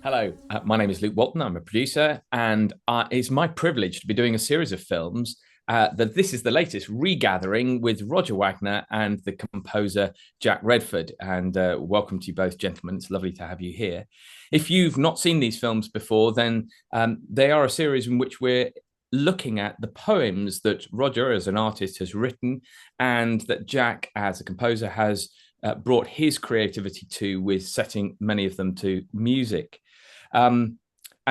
Hello, my name is Luke Walton. I'm a producer, and it's my privilege to be doing a series of films. This is the latest regathering with Roger Wagner and the composer JAC Redford. And welcome to you both, gentlemen. It's lovely to have you here. If you've not seen these films before, then they are a series in which we're looking at the poems that Roger, as an artist, has written, and that JAC, as a composer, has brought his creativity to, with setting many of them to music. And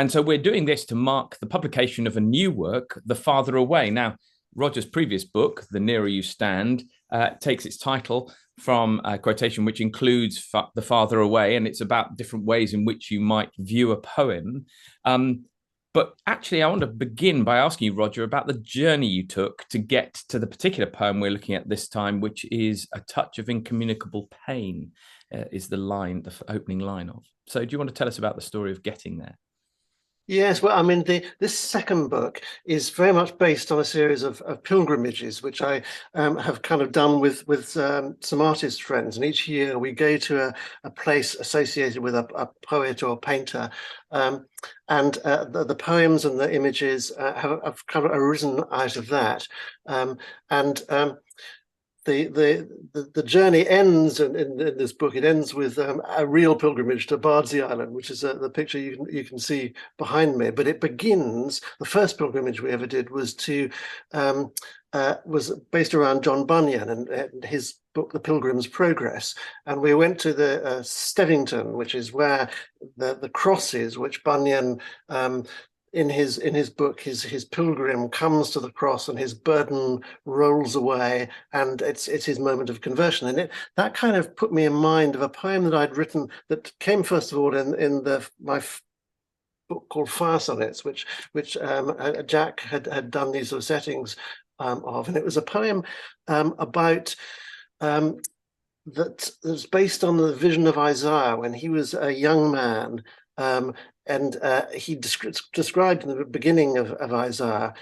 so we're doing this to mark the publication of a new work, The Farther Away. Now, Roger's previous book, The Nearer You Stand, takes its title from a quotation which includes The Farther Away, and it's about different ways in which you might view a poem. But actually, I want to begin by asking you, Roger, about the journey you took to get to the particular poem we're looking at this time, which is A Touch of Incommunicable Pain, is the opening line of. So do you want to tell us about the story of getting there? Yes, well, I mean, this second book is very much based on a series of pilgrimages, which I have kind of done with some artist friends. And each year we go to a place associated with a poet or a painter. And the poems and the images have kind of arisen out of that. The journey ends in this book. It ends with a real pilgrimage to Bardsey Island, which is the picture you can see behind me. But it begins. The first pilgrimage we ever did was was based around John Bunyan and his book, The Pilgrim's Progress, and we went to the Stevington, which is where the cross is, which Bunyan. In his book, his pilgrim comes to the cross and his burden rolls away, and it's his moment of conversion. And that kind of put me in mind of a poem that I'd written that came first of all in my book called Fire Sonnets, which JAC had done these sort of settings of, and it was a poem about that was based on the vision of Isaiah when he was a young man. And he described in the beginning of Isaiah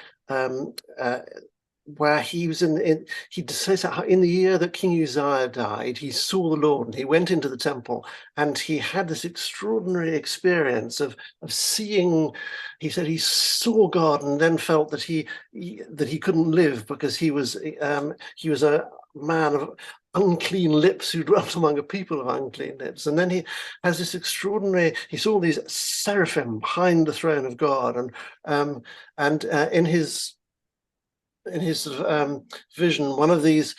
where he was he says that in the year that King Uzziah died, he saw the Lord, and he went into the temple, and he had this extraordinary experience of seeing. He said he saw God, and then felt that he couldn't live because he was a man of unclean lips who dwelt among a people of unclean lips. And then he has this extraordinary, he saw these seraphim behind the throne of God, and in his sort of vision, one of these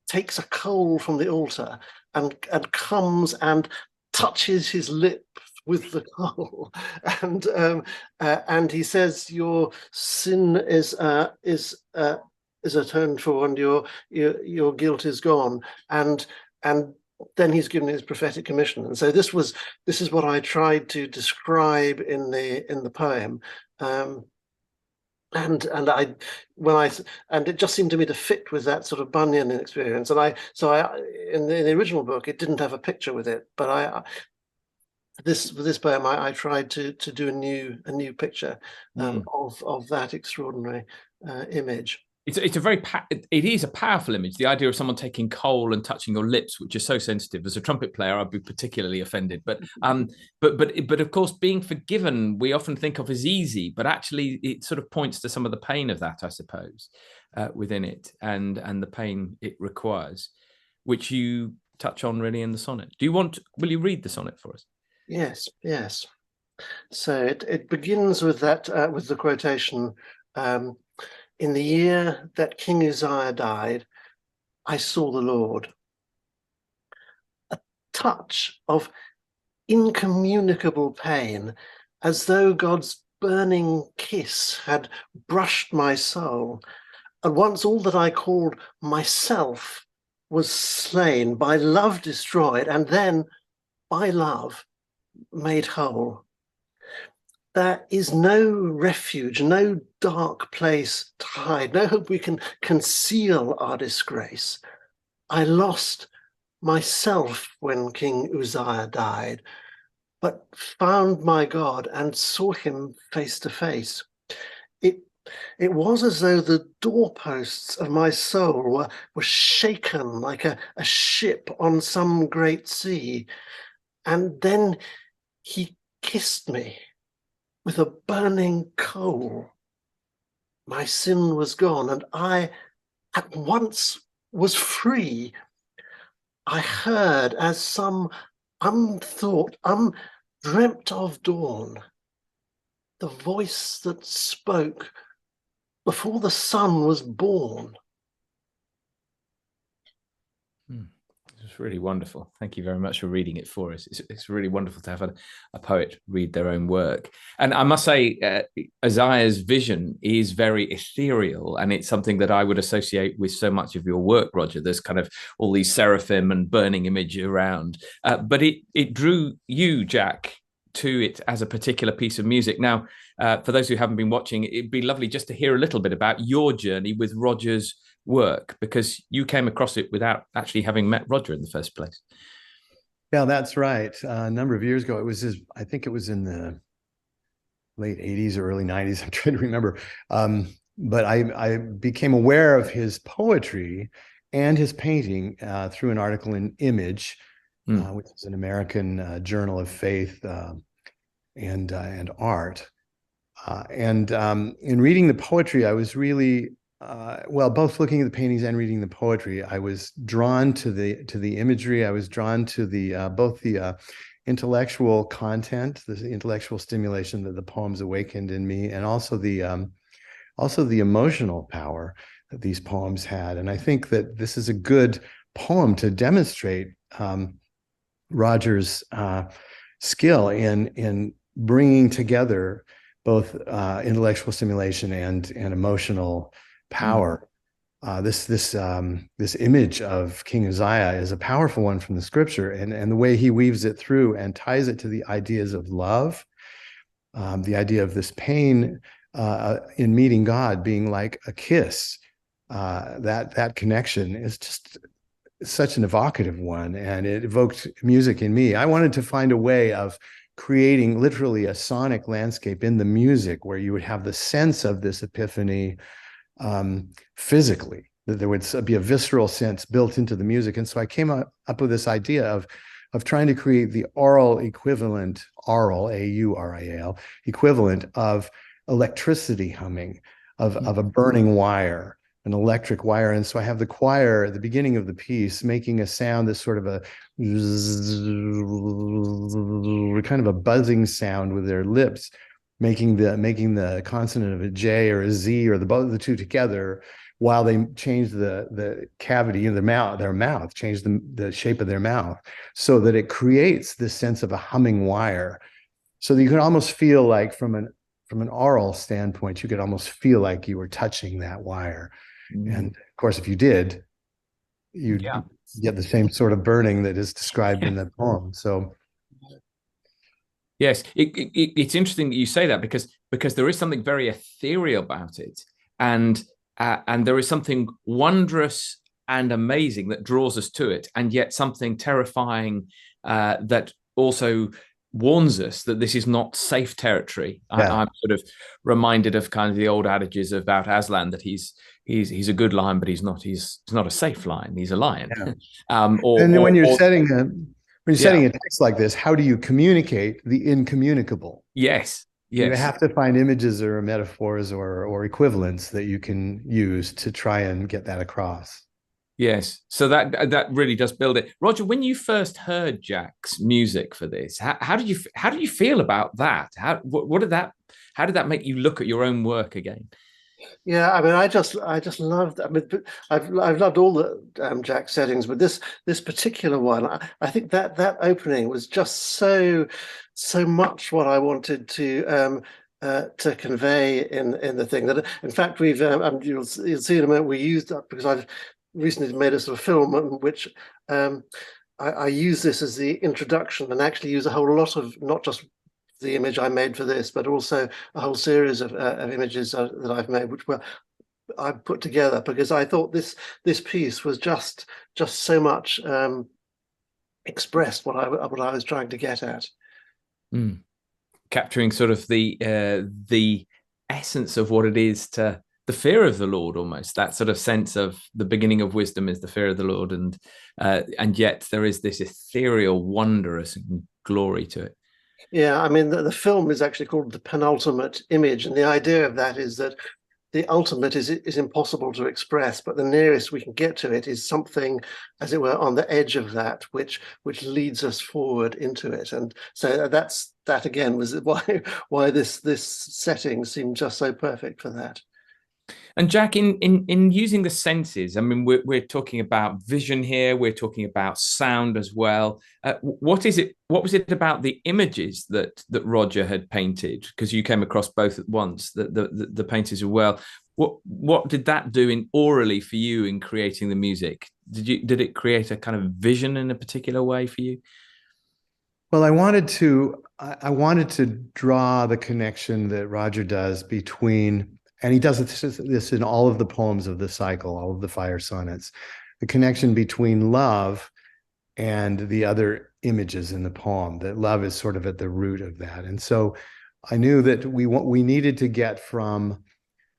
takes a coal from the altar and comes and touches his lips with the coal, and he says, "Your sin is atoned for, and your guilt is gone." And then he's given his prophetic commission. And so this is what I tried to describe in the poem. And it just seemed to me to fit with that sort of Bunyan experience. And so in the original book, it didn't have a picture with it, but with this poem, I tried to do a new picture of that extraordinary image. It's it is a powerful image. The idea of someone taking coal and touching your lips, which is so sensitive. As a trumpet player, I'd be particularly offended. But of course, being forgiven we often think of as easy, but actually it sort of points to some of the pain of that, I suppose, within it, and the pain it requires, which you touch on really in the sonnet. Will you read the sonnet for us? Yes. So it begins with that with the quotation. In the year that King Uzziah died, I saw the Lord. A touch of incommunicable pain, as though God's burning kiss had brushed my soul. And once all that I called myself was slain, by love destroyed, and then by love made whole. There is no refuge, no dark place to hide, no hope we can conceal our disgrace. I lost myself when King Uzziah died, but found my God and saw him face to face. It was as though the doorposts of my soul were shaken like a ship on some great sea. And then he kissed me with a burning coal. My sin was gone, and I at once was free. I heard as some unthought, undreamt of dawn, the voice that spoke before the sun was born. It's really wonderful. Thank you very much for reading it for us. It's really wonderful to have a poet read their own work. And I must say, Isaiah's vision is very ethereal, and it's something that I would associate with so much of your work, Roger. There's kind of all these seraphim and burning image around. But it drew you, Jack, to it as a particular piece of music. Now, for those who haven't been watching, it'd be lovely just to hear a little bit about your journey with Roger's work, because you came across it without actually having met Roger in the first place. Yeah, that's right. A number of years ago, I think it was in the late 80s or early 90s. I'm trying to remember. But I became aware of his poetry and his painting through an article in Image, which is an American journal of faith and art. And in reading the poetry, I was really both looking at the paintings and reading the poetry, I was drawn to the imagery. I was drawn to the both the intellectual content, the intellectual stimulation that the poems awakened in me, and also the emotional power that these poems had. And I think that this is a good poem to demonstrate Roger's skill in bringing together both intellectual stimulation and emotional power. This image of King Uzziah is a powerful one from the scripture, and the way he weaves it through and ties it to the ideas of love, the idea of this pain in meeting God being like a kiss. That connection is just such an evocative one, and it evoked music in me. I wanted to find a way of creating literally a sonic landscape in the music where you would have the sense of this epiphany physically, that there would be a visceral sense built into the music. And so I came up with this idea of trying to create the aural equivalent, A-U-R-I-A-L, equivalent of electricity humming, of a burning wire, an electric wire. And so I have the choir at the beginning of the piece making a sound that's sort of a kind of a buzzing sound with their lips, making the consonant of a J or a Z or both of the two together, while they change the cavity in their mouth, change the shape of their mouth, so that it creates this sense of a humming wire. So that you can almost feel like from an aural standpoint, you could almost feel like you were touching that wire. And of course, if you did, you'd get the same sort of burning that is described in the poem. So yes, it's interesting that you say that, because there is something very ethereal about it, and there is something wondrous and amazing that draws us to it, and yet something terrifying that also warns us that this is not safe territory. Yeah. I'm sort of reminded of kind of the old adages about Aslan, that he's a good lion, but he's not a safe lion. He's a lion. Yeah. And then when you're setting a text like this, how do you communicate the incommunicable? Yes. You have to find images or metaphors or equivalents that you can use to try and get that across. Yes, so that really does build it. Roger, when you first heard Jack's music for this, how did you feel about that? How did that make you look at your own work again? Yeah, I mean, I just loved. I mean, I've loved all the Jack settings, but this particular one, I think that opening was just so much what I wanted to convey in the thing. That in fact we've you'll see in a moment we used that, because I've recently made a sort of film in which I use this as the introduction, and actually use a whole lot of, not just the image I made for this, but also a whole series of images that I've made, which I put together because I thought this piece was just so much expressed what I was trying to get at. Capturing sort of the essence of what it is to the fear of the Lord, almost that sort of sense of the beginning of wisdom is the fear of the Lord, and yet there is this ethereal, wondrous glory to it. Yeah, I mean, the film is actually called The Penultimate Image, and the idea of that is that the ultimate is impossible to express, but the nearest we can get to it is something, as it were, on the edge of that, which leads us forward into it. And so that again was why this setting seemed just so perfect for that. And Jack, in using the senses, I mean, we're talking about vision here. We're talking about sound as well. What is it? What was it about the images that Roger had painted? Because you came across both at once, the paintings as well. What did that do in orally for you in creating the music? Did it create a kind of vision in a particular way for you? Well, I wanted to draw the connection that Roger does between, and he does this in all of the poems of the cycle, all of the fire sonnets, the connection between love and the other images in the poem, that love is sort of at the root of that. And so I knew that we needed to get from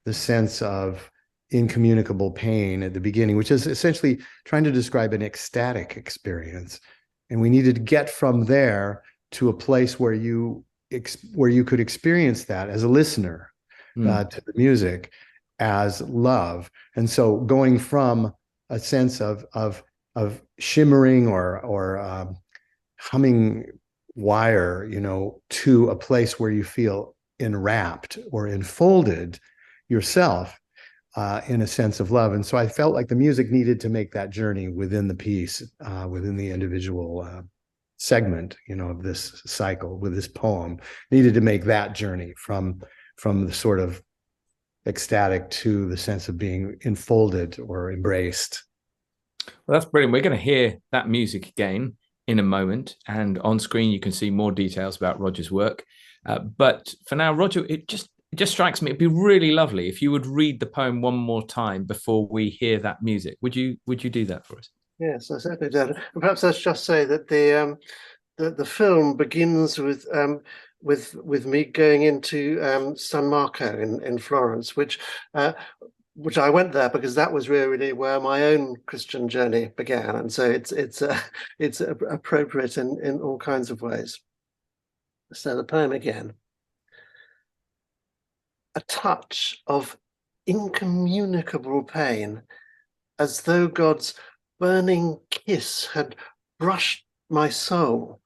the sense of incommunicable pain at the beginning, which is essentially trying to describe an ecstatic experience. And we needed to get from there to a place where you could experience that as a listener to the music as love. And so going from a sense of shimmering or humming wire, to a place where you feel enwrapped or enfolded yourself in a sense of love. And so I felt like the music needed to make that journey within the piece, within the individual segment, of this cycle, with this poem, needed to make that journey from the sort of ecstatic to the sense of being enfolded or embraced. Well, that's brilliant. We're going to hear that music again in a moment, and on screen you can see more details about Roger's work. But for now, Roger, it just strikes me it'd be really lovely if you would read the poem one more time before we hear that music. Would you do that for us? Yes, I certainly did. And perhaps let's just say that the film begins with me going into San Marco in Florence, which I went there because that was really where my own Christian journey began, and so it's appropriate in all kinds of ways. So the poem again. A touch of incommunicable pain, as though God's burning kiss had brushed my soul.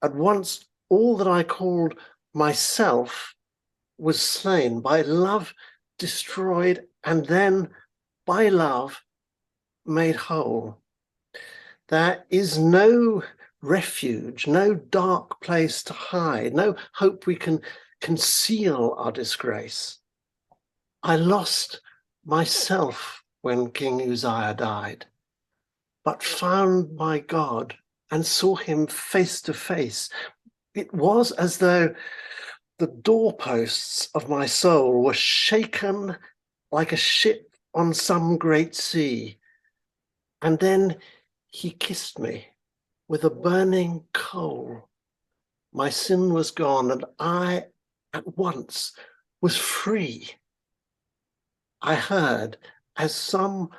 At once all that I called myself was slain, by love destroyed, and then by love made whole. There is no refuge, no dark place to hide, no hope we can conceal our disgrace. I lost myself when King Uzziah died, but found my God and saw him face to face. It was as though the doorposts of my soul were shaken like a ship on some great sea. And then he kissed me with a burning coal. My sin was gone, and I at once was free. I heard, as some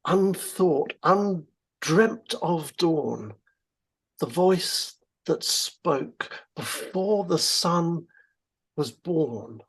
unthought, undreamt of dawn, the voice that spoke before the sun was born.